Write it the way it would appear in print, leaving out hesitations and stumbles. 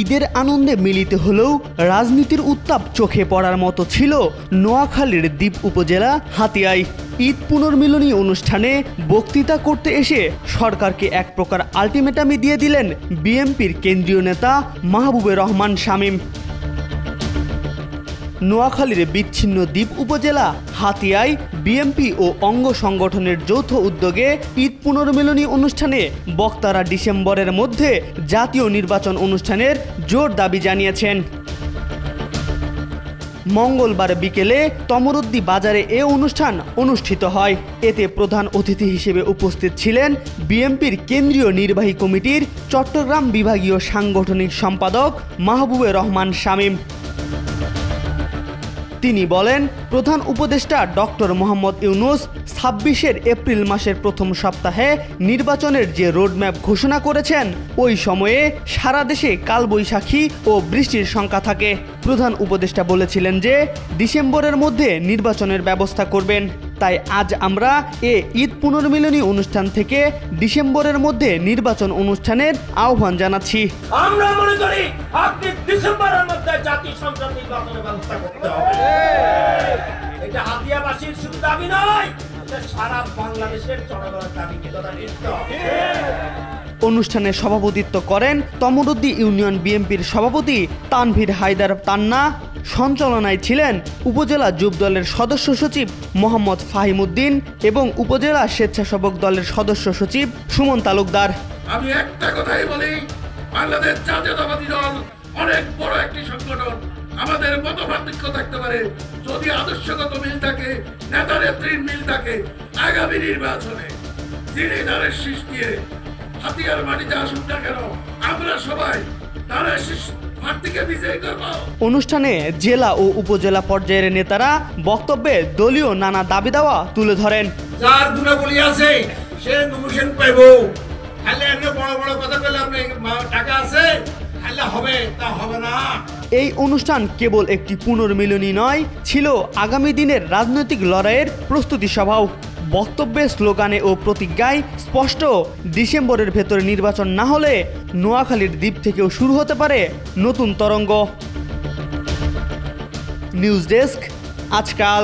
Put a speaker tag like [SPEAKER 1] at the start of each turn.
[SPEAKER 1] ঈদের আনন্দে মিলিত হলেও রাজনীতির উত্তাপ চোখে পড়ার মতো ছিল নোয়াখালীর দ্বীপ উপজেলা হাতিয়ায়। ঈদ পুনর্মিলনী অনুষ্ঠানে বক্তৃতা করতে এসে সরকারকে এক প্রকার আলটিমেটামই দিয়ে দিলেন বিএনপির কেন্দ্রীয় নেতা মাহবুবুর রহমান শামীম। নোয়াখালীর বিচ্ছিন্ন দ্বীপ উপজেলা হাতিয়ায় বিএনপি ও অঙ্গ সংগঠনের যৌথ উদ্যোগে ঈদ পুনর্মিলনী অনুষ্ঠানে বক্তারা ডিসেম্বরের মধ্যে জাতীয় নির্বাচন অনুষ্ঠানের জোর দাবি জানিয়েছেন। মঙ্গলবার বিকেলে তমরুদ্দি বাজারে এ অনুষ্ঠান অনুষ্ঠিত হয়। এতে প্রধান অতিথি হিসেবে উপস্থিত ছিলেন বিএনপির কেন্দ্রীয় নির্বাহী কমিটির চট্টগ্রাম বিভাগীয় সাংগঠনিক সম্পাদক মাহবুবুর রহমান শামীম। তিনি বলেন, প্রধান উপদেষ্টা ডক্টর মোহাম্মদ ইউনূস ২৬ এপ্রিল মাসের প্রথম সপ্তাহে নির্বাচনের যে রোডম্যাপ ঘোষণা করেছেন, ওই সময়ে সারা দেশে কালবৈশাখী ও বৃষ্টির শঙ্কা থাকে। প্রধান উপদেষ্টা বলেছিলেন যে ডিসেম্বরের মধ্যে নির্বাচনের ব্যবস্থা করবেন। তাই আজ আমরা ঈদ পুনর্মিলনী অনুষ্ঠান থেকে ডিসেম্বরের মধ্যে নির্বাচন অনুষ্ঠানের আহ্বান জানাচ্ছি।
[SPEAKER 2] আমরা মনে করি আপনি ডিসেম্বরের মধ্যে জাতীয় সংসদ নির্বাচনের ব্যবস্থা করতে হবে। এটা হাতিয়াবাসীর শুধু দাবি নয়, এটা সারা বাংলাদেশের জনগণের দাবি।
[SPEAKER 1] অনুষ্ঠানে সভাপতিত্ব করেন তমরুদ্দি ইউনিয়ন বিএনপির সভাপতি তানভীর হায়দার তান্না। সঞ্চালনায় ছিলেন উপজেলা যুব দলের সদস্য সচিব মোহাম্মদ ফাহিমউদ্দিন এবং উপজেলা স্বেচ্ছাসেবক দলের সদস্য সচিব সুমন তালুকদার।
[SPEAKER 3] আমি একটা কথাই বলি, বাংলাদেশ জাতীয়তাবাদী দল অনেক বড় একটি সংগঠন। আমাদের মতপার্থক্য থাকতে পারে, যদি আদর্শগত মিল থাকে, নেতা নেত্রীর মিল থাকে, আগামী নির্বাচনে যিনি তাদের শীষ দিয়ে হাতিয়ার মাটিতে আসুন না কেন, আমরা সবাই তাদের শীষ প্রার্থীকে বিজয়ী করব।
[SPEAKER 1] অনুষ্ঠানে জেলা ও উপজেলা পর্যায়ের নেতারা বক্তব্যে দলীয় নানা দাবি দাওয়া তুলে ধরেন।
[SPEAKER 2] যার গুণাবলী আছে সে নমিনেশন পাইব। তাহলে এমনি বড় বড় কথা বলে আপনি টাকা আছে তাহলে হবে, তা হবে না।
[SPEAKER 1] এই অনুষ্ঠান কেবল একটি পুনর্মিলনী নয়, ছিল আগামী দিনের রাজনৈতিক লড়াইয়ের প্রস্তুতি সভাও। বক্তব্যে, স্লোগানে ও প্রতিজ্ঞায় স্পষ্ট, ডিসেম্বরের ভেতরে নির্বাচন না হলে নোয়াখালীর দ্বীপ থেকেও শুরু হতে পারে নতুন তরঙ্গ। নিউজ ডেস্ক, আজকাল।